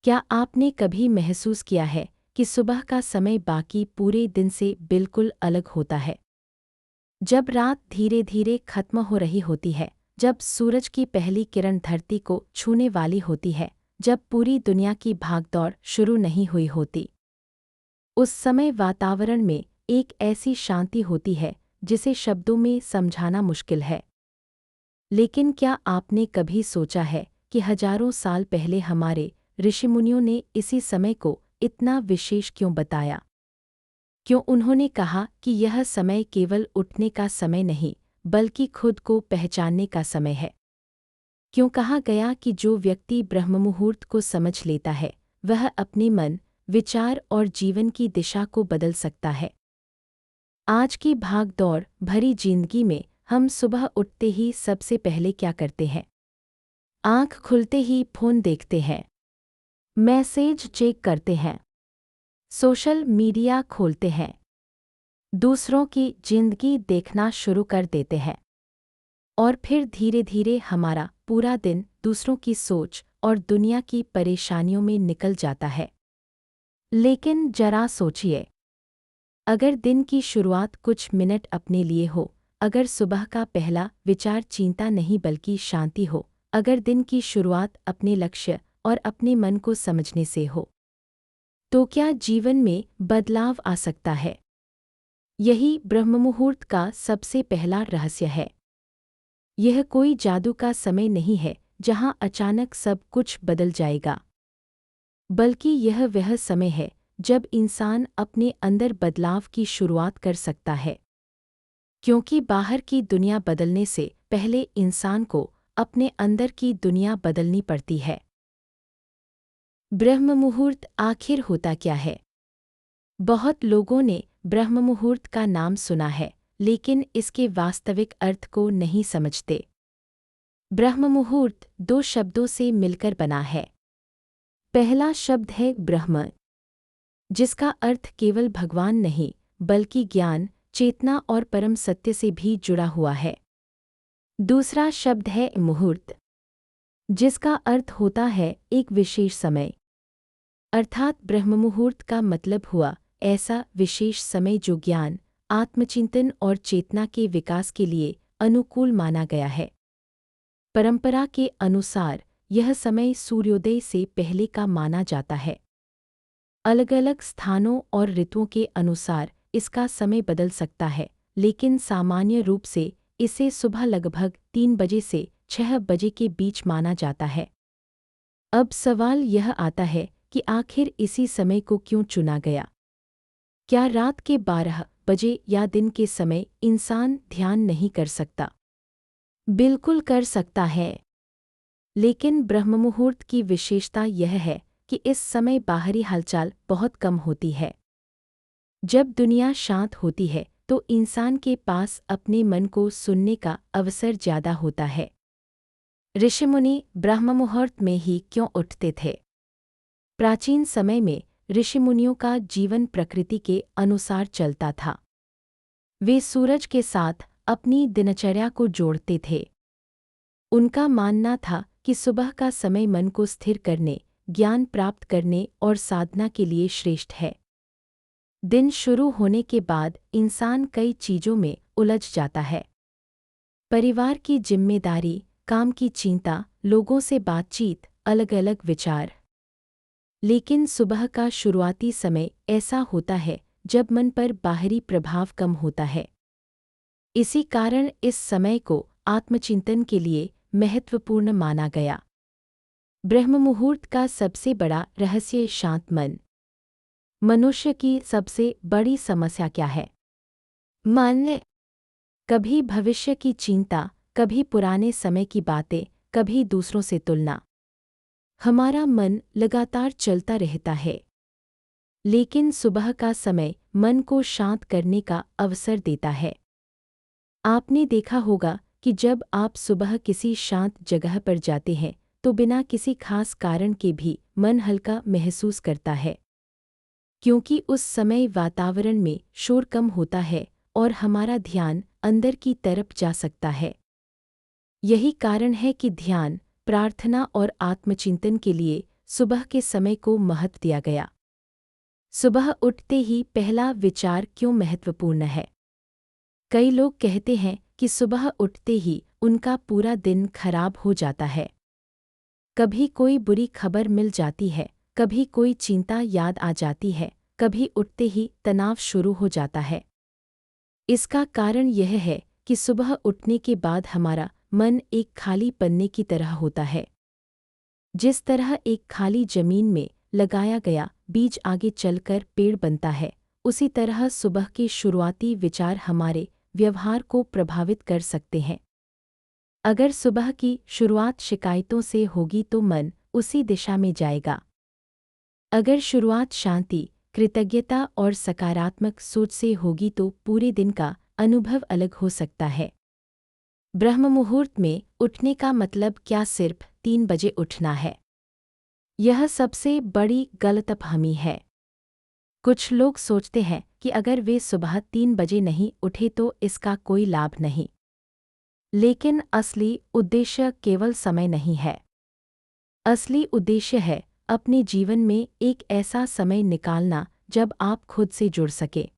क्या आपने कभी महसूस किया है कि सुबह का समय बाकी पूरे दिन से बिल्कुल अलग होता है? जब रात धीरे धीरे खत्म हो रही होती है, जब सूरज की पहली किरण धरती को छूने वाली होती है, जब पूरी दुनिया की भागदौड़ शुरू नहीं हुई होती, उस समय वातावरण में एक ऐसी शांति होती है जिसे शब्दों में समझाना मुश्किल है। लेकिन क्या आपने कभी सोचा है कि हजारों साल पहले हमारे ऋषिमुनियों ने इसी समय को इतना विशेष क्यों बताया? क्यों उन्होंने कहा कि यह समय केवल उठने का समय नहीं, बल्कि खुद को पहचानने का समय है? क्यों कहा गया कि जो व्यक्ति ब्रह्ममुहूर्त को समझ लेता है, वह अपने मन, विचार और जीवन की दिशा को बदल सकता है? आज की भाग-दौड़ भरी जिंदगी में हम सुबह उठते ही सबसे पहले क्या करते हैं? आंख खुलते ही फोन देखते हैं, मैसेज चेक करते हैं, सोशल मीडिया खोलते हैं, दूसरों की जिंदगी देखना शुरू कर देते हैं और फिर धीरे धीरे हमारा पूरा दिन दूसरों की सोच और दुनिया की परेशानियों में निकल जाता है। लेकिन जरा सोचिए, अगर दिन की शुरुआत कुछ मिनट अपने लिए हो, अगर सुबह का पहला विचार चिंता नहीं बल्कि शांति हो, अगर दिन की शुरुआत अपने लक्ष्य और अपने मन को समझने से हो, तो क्या जीवन में बदलाव आ सकता है? यही ब्रह्ममुहूर्त का सबसे पहला रहस्य है। यह कोई जादू का समय नहीं है जहां अचानक सब कुछ बदल जाएगा, बल्कि यह वह समय है जब इंसान अपने अंदर बदलाव की शुरुआत कर सकता है। क्योंकि बाहर की दुनिया बदलने से पहले इंसान को अपने अंदर की दुनिया बदलनी पड़ती है। ब्रह्ममुहूर्त आखिर होता क्या है? बहुत लोगों ने ब्रह्ममुहूर्त का नाम सुना है, लेकिन इसके वास्तविक अर्थ को नहीं समझते। ब्रह्ममुहूर्त दो शब्दों से मिलकर बना है। पहला शब्द है ब्रह्म, जिसका अर्थ केवल भगवान नहीं, बल्कि ज्ञान, चेतना और परम सत्य से भी जुड़ा हुआ है। दूसरा शब्द है मुहूर्त, जिसका अर्थ होता है एक विशेष समय। अर्थात ब्रह्ममुहूर्त का मतलब हुआ ऐसा विशेष समय जो ज्ञान, आत्मचिंतन और चेतना के विकास के लिए अनुकूल माना गया है। परंपरा के अनुसार यह समय सूर्योदय से पहले का माना जाता है। अलग-अलग स्थानों और ऋतुओं के अनुसार इसका समय बदल सकता है, लेकिन सामान्य रूप से इसे सुबह लगभग 3 बजे से 6 बजे के बीच माना जाता है। अब सवाल यह आता है कि आखिर इसी समय को क्यों चुना गया? क्या रात के 12 बजे या दिन के समय इंसान ध्यान नहीं कर सकता? बिल्कुल कर सकता है। लेकिन ब्रह्ममुहूर्त की विशेषता यह है कि इस समय बाहरी हलचल बहुत कम होती है। जब दुनिया शांत होती है तो इंसान के पास अपने मन को सुनने का अवसर ज़्यादा होता है। ऋषिमुनि ब्रह्ममुहूर्त में ही क्यों उठते थे? प्राचीन समय में ऋषिमुनियों का जीवन प्रकृति के अनुसार चलता था। वे सूरज के साथ अपनी दिनचर्या को जोड़ते थे। उनका मानना था कि सुबह का समय मन को स्थिर करने, ज्ञान प्राप्त करने और साधना के लिए श्रेष्ठ है। दिन शुरू होने के बाद इंसान कई चीज़ों में उलझ जाता है। परिवार की जिम्मेदारी, काम की चिंता, लोगों से बातचीत, अलग-अलग विचार। लेकिन सुबह का शुरुआती समय ऐसा होता है जब मन पर बाहरी प्रभाव कम होता है। इसी कारण इस समय को आत्मचिंतन के लिए महत्वपूर्ण माना गया। ब्रह्ममुहूर्त का सबसे बड़ा रहस्य शांत मन। मनुष्य की सबसे बड़ी समस्या क्या है? मन। कभी भविष्य की चिंता, कभी पुराने समय की बातें, कभी दूसरों से तुलना। हमारा मन लगातार चलता रहता है। लेकिन सुबह का समय मन को शांत करने का अवसर देता है। आपने देखा होगा कि जब आप सुबह किसी शांत जगह पर जाते हैं तो बिना किसी खास कारण के भी मन हल्का महसूस करता है, क्योंकि उस समय वातावरण में शोर कम होता है और हमारा ध्यान अंदर की तरफ जा सकता है। यही कारण है कि ध्यान, प्रार्थना और आत्मचिंतन के लिए सुबह के समय को महत्व दिया गया। सुबह उठते ही पहला विचार क्यों महत्वपूर्ण है? कई लोग कहते हैं कि सुबह उठते ही उनका पूरा दिन खराब हो जाता है। कभी कोई बुरी खबर मिल जाती है, कभी कोई चिंता याद आ जाती है, कभी उठते ही तनाव शुरू हो जाता है। इसका कारण यह है कि सुबह उठने के बाद हमारा मन एक खाली पन्ने की तरह होता है। जिस तरह एक खाली जमीन में लगाया गया बीज आगे चलकर पेड़ बनता है, उसी तरह सुबह के शुरुआती विचार हमारे व्यवहार को प्रभावित कर सकते हैं। अगर सुबह की शुरुआत शिकायतों से होगी तो मन उसी दिशा में जाएगा। अगर शुरुआत शांति, कृतज्ञता और सकारात्मक सोच से होगी तो पूरे दिन का अनुभव अलग हो सकता है। ब्रह्म मुहूर्त में उठने का मतलब क्या सिर्फ 3 बजे उठना है? यह सबसे बड़ी गलतफहमी है। कुछ लोग सोचते हैं कि अगर वे सुबह 3 बजे नहीं उठे तो इसका कोई लाभ नहीं। लेकिन असली उद्देश्य केवल समय नहीं है। असली उद्देश्य है अपने जीवन में एक ऐसा समय निकालना जब आप खुद से जुड़ सके।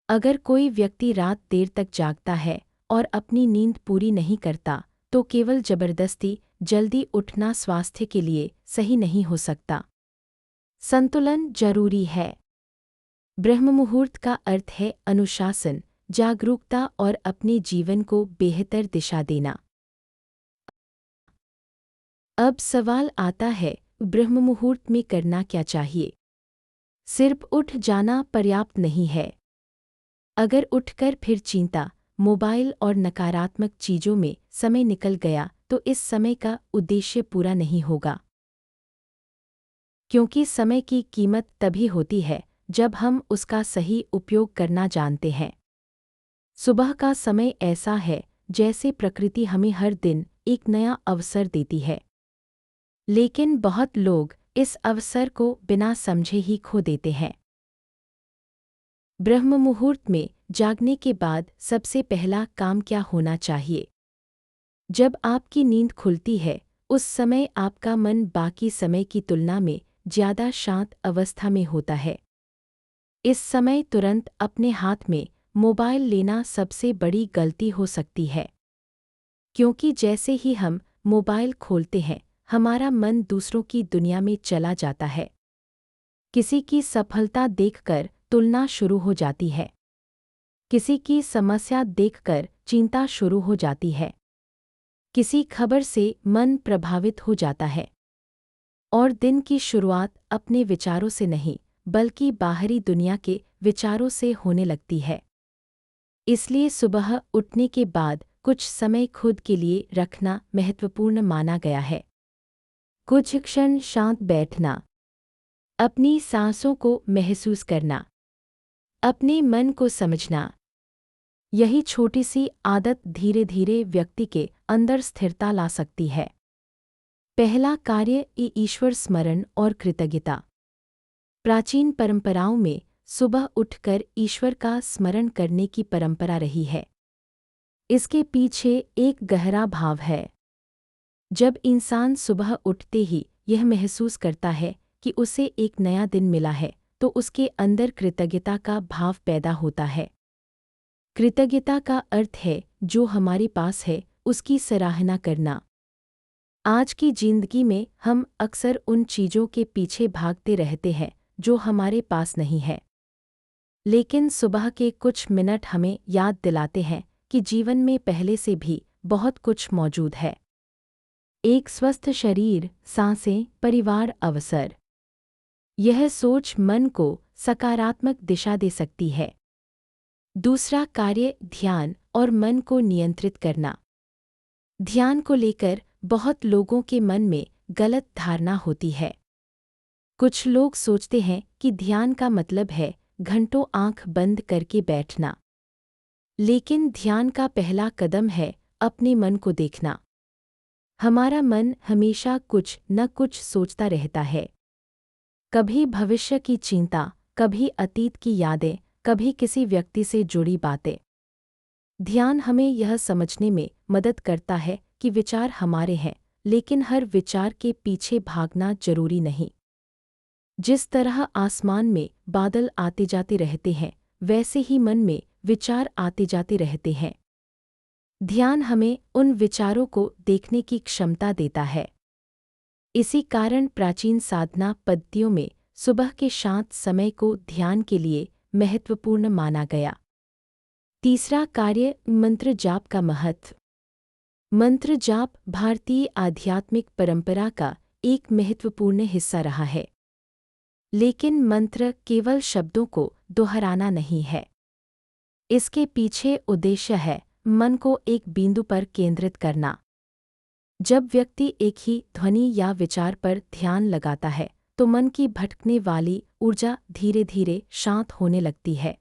अगर कोई व्यक्ति रात देर तक जागता है और अपनी नींद पूरी नहीं करता, तो केवल जबरदस्ती जल्दी उठना स्वास्थ्य के लिए सही नहीं हो सकता। संतुलन जरूरी है। ब्रह्म मुहूर्त का अर्थ है अनुशासन, जागरूकता और अपने जीवन को बेहतर दिशा देना। अब सवाल आता है, ब्रह्म मुहूर्त में करना क्या चाहिए? सिर्फ उठ जाना पर्याप्त नहीं है। अगर उठकर फिर चिंता, मोबाइल और नकारात्मक चीजों में समय निकल गया तो इस समय का उद्देश्य पूरा नहीं होगा। क्योंकि समय की कीमत तभी होती है जब हम उसका सही उपयोग करना जानते हैं। सुबह का समय ऐसा है जैसे प्रकृति हमें हर दिन एक नया अवसर देती है। लेकिन बहुत लोग इस अवसर को बिना समझे ही खो देते हैं। ब्रह्म मुहूर्त में जागने के बाद सबसे पहला काम क्या होना चाहिए? जब आपकी नींद खुलती है, उस समय आपका मन बाकी समय की तुलना में ज़्यादा शांत अवस्था में होता है। इस समय तुरंत अपने हाथ में मोबाइल लेना सबसे बड़ी गलती हो सकती है। क्योंकि जैसे ही हम मोबाइल खोलते हैं, हमारा मन दूसरों की दुनिया में चला जाता है। किसी की सफलता देखकर तुलना शुरू हो जाती है। किसी की समस्या देखकर चिंता शुरू हो जाती है। किसी खबर से मन प्रभावित हो जाता है। और दिन की शुरुआत अपने विचारों से नहीं, बल्कि बाहरी दुनिया के विचारों से होने लगती है। इसलिए सुबह उठने के बाद कुछ समय खुद के लिए रखना महत्वपूर्ण माना गया है। कुछ क्षण शांत बैठना, अपनी सांसों को महसूस करना, अपने मन को समझना। यही छोटी सी आदत धीरे धीरे व्यक्ति के अंदर स्थिरता ला सकती है। पहला कार्य ईश्वर स्मरण और कृतज्ञता। प्राचीन परंपराओं में सुबह उठकर ईश्वर का स्मरण करने की परंपरा रही है। इसके पीछे एक गहरा भाव है। जब इंसान सुबह उठते ही यह महसूस करता है कि उसे एक नया दिन मिला है, तो उसके अंदर कृतज्ञता का भाव पैदा होता है। कृतज्ञता का अर्थ है जो हमारे पास है उसकी सराहना करना। आज की जिंदगी में हम अक्सर उन चीज़ों के पीछे भागते रहते हैं जो हमारे पास नहीं है। लेकिन सुबह के कुछ मिनट हमें याद दिलाते हैं कि जीवन में पहले से भी बहुत कुछ मौजूद है। एक स्वस्थ शरीर, सांसें, परिवार, अवसर। यह सोच मन को सकारात्मक दिशा दे सकती है। दूसरा कार्य ध्यान और मन को नियंत्रित करना। ध्यान को लेकर बहुत लोगों के मन में गलत धारणा होती है। कुछ लोग सोचते हैं कि ध्यान का मतलब है घंटों आंख बंद करके बैठना। लेकिन ध्यान का पहला कदम है अपने मन को देखना। हमारा मन हमेशा कुछ न कुछ सोचता रहता है। कभी भविष्य की चिंता, कभी अतीत की यादें, कभी किसी व्यक्ति से जुड़ी बातें। ध्यान हमें यह समझने में मदद करता है कि विचार हमारे हैं, लेकिन हर विचार के पीछे भागना जरूरी नहीं। जिस तरह आसमान में बादल आते जाते रहते हैं, वैसे ही मन में विचार आते जाते रहते हैं। ध्यान हमें उन विचारों को देखने की क्षमता देता है। इसी कारण प्राचीन साधना पद्धतियों में सुबह के शांत समय को ध्यान के लिए महत्वपूर्ण माना गया। तीसरा कार्य, मंत्र जाप का महत्व। मंत्र जाप भारतीय आध्यात्मिक परंपरा का एक महत्वपूर्ण हिस्सा रहा है। लेकिन मंत्र केवल शब्दों को दोहराना नहीं है। इसके पीछे उद्देश्य है मन को एक बिंदु पर केंद्रित करना। जब व्यक्ति एक ही ध्वनि या विचार पर ध्यान लगाता है, तो मन की भटकने वाली ऊर्जा धीरे धीरे शांत होने लगती है।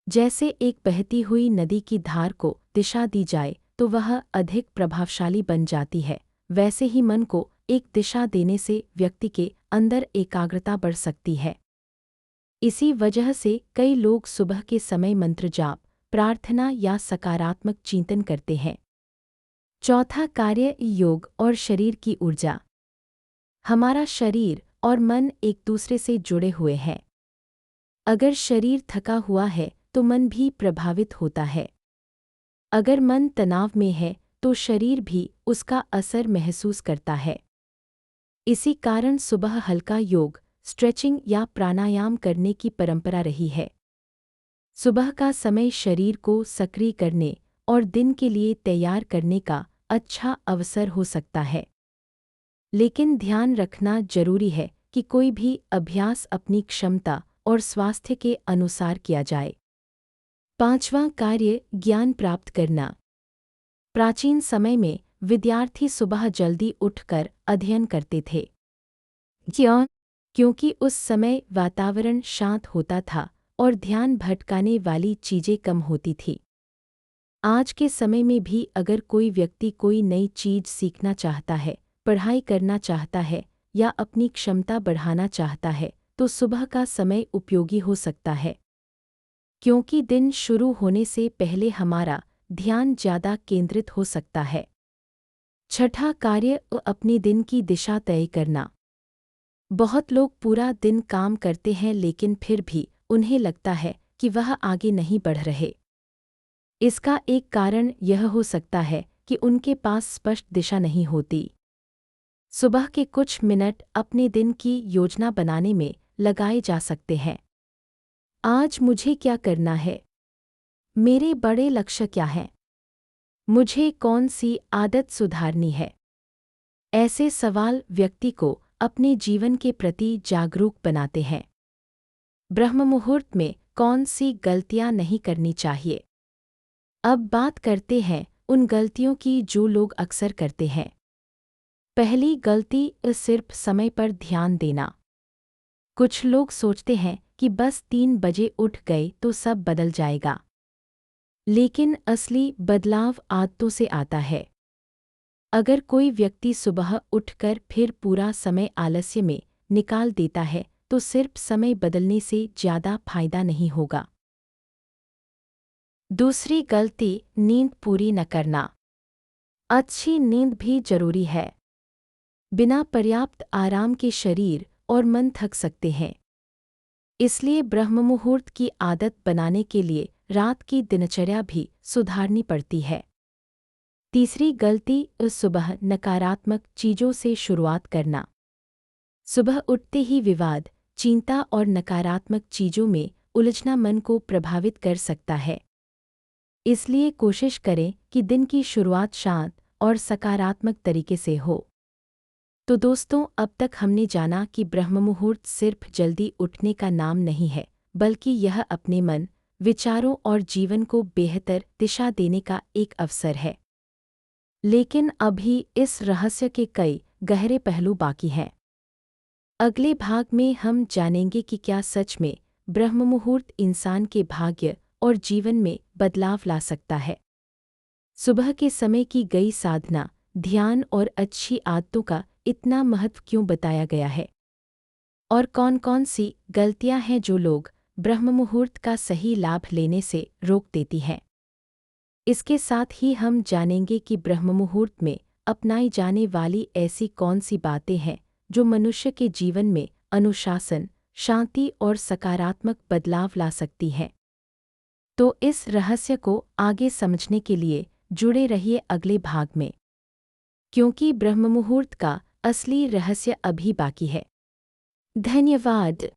जैसे एक बहती हुई नदी की धार को दिशा दी जाए तो वह अधिक प्रभावशाली बन जाती है, वैसे ही मन को एक दिशा देने से व्यक्ति के अंदर एकाग्रता बढ़ सकती है। इसी वजह से कई लोग सुबह के समय मंत्र जाप, प्रार्थना या सकारात्मक चिंतन करते हैं। चौथा कार्य, योग और शरीर की ऊर्जा। हमारा शरीर और मन एक दूसरे से जुड़े हुए हैं। अगर शरीर थका हुआ है तो मन भी प्रभावित होता है। अगर मन तनाव में है तो शरीर भी उसका असर महसूस करता है। इसी कारण सुबह हल्का योग, स्ट्रेचिंग या प्राणायाम करने की परंपरा रही है। सुबह का समय शरीर को सक्रिय करने और दिन के लिए तैयार करने का अच्छा अवसर हो सकता है। लेकिन ध्यान रखना जरूरी है कि कोई भी अभ्यास अपनी क्षमता और स्वास्थ्य के अनुसार किया जाए। पांचवां कार्य, ज्ञान प्राप्त करना। प्राचीन समय में विद्यार्थी सुबह जल्दी उठकर अध्ययन करते थे। क्यों? क्योंकि उस समय वातावरण शांत होता था और ध्यान भटकाने वाली चीजें कम होती थी। आज के समय में भी अगर कोई व्यक्ति कोई नई चीज सीखना चाहता है, पढ़ाई करना चाहता है या अपनी क्षमता बढ़ाना चाहता है, तो सुबह का समय उपयोगी हो सकता है। क्योंकि दिन शुरू होने से पहले हमारा ध्यान ज़्यादा केंद्रित हो सकता है। छठा कार्य, अपने दिन की दिशा तय करना। बहुत लोग पूरा दिन काम करते हैं लेकिन फिर भी उन्हें लगता है कि वह आगे नहीं बढ़ रहे। इसका एक कारण यह हो सकता है कि उनके पास स्पष्ट दिशा नहीं होती। सुबह के कुछ मिनट अपने दिन की योजना बनाने में लगाए जा सकते हैं। आज मुझे क्या करना है? मेरे बड़े लक्ष्य क्या हैं? मुझे कौन सी आदत सुधारनी है? ऐसे सवाल व्यक्ति को अपने जीवन के प्रति जागरूक बनाते हैं। ब्रह्म मुहूर्त में कौन सी गलतियां नहीं करनी चाहिए? अब बात करते हैं उन गलतियों की जो लोग अक्सर करते हैं। पहली गलती, सिर्फ समय पर ध्यान देना। कुछ लोग सोचते हैं कि बस 3 बजे उठ गए तो सब बदल जाएगा। लेकिन असली बदलाव आदतों से आता है। अगर कोई व्यक्ति सुबह उठकर फिर पूरा समय आलस्य में निकाल देता है तो सिर्फ समय बदलने से ज़्यादा फायदा नहीं होगा। दूसरी गलती, नींद पूरी न करना। अच्छी नींद भी जरूरी है। बिना पर्याप्त आराम के शरीर और मन थक सकते हैं। इसलिए ब्रह्म मुहूर्त की आदत बनाने के लिए रात की दिनचर्या भी सुधारनी पड़ती है। तीसरी गलती, सुबह नकारात्मक चीज़ों से शुरुआत करना। सुबह उठते ही विवाद, चिंता और नकारात्मक चीज़ों में उलझना मन को प्रभावित कर सकता है। इसलिए कोशिश करें कि दिन की शुरुआत शांत और सकारात्मक तरीके से हो। तो दोस्तों, अब तक हमने जाना कि ब्रह्म मुहूर्त सिर्फ जल्दी उठने का नाम नहीं है, बल्कि यह अपने मन, विचारों और जीवन को बेहतर दिशा देने का एक अवसर है। लेकिन अभी इस रहस्य के कई गहरे पहलू बाकी हैं। अगले भाग में हम जानेंगे कि क्या सच में ब्रह्म मुहूर्त इंसान के भाग्य और जीवन में बदलाव ला सकता है। सुबह के समय की गई साधना, ध्यान और अच्छी आदतों का इतना महत्व क्यों बताया गया है, और कौन-कौन सी गलतियां हैं जो लोग ब्रह्म मुहूर्त का सही लाभ लेने से रोक देती हैं। इसके साथ ही हम जानेंगे कि ब्रह्म मुहूर्त में अपनाई जाने वाली ऐसी कौन सी बातें हैं जो मनुष्य के जीवन में अनुशासन, शांति और सकारात्मक बदलाव ला सकती हैं। तो इस रहस्य को आगे समझने के लिए जुड़े रहिए अगले भाग में, क्योंकि ब्रह्ममुहूर्त का असली रहस्य अभी बाकी है। धन्यवाद।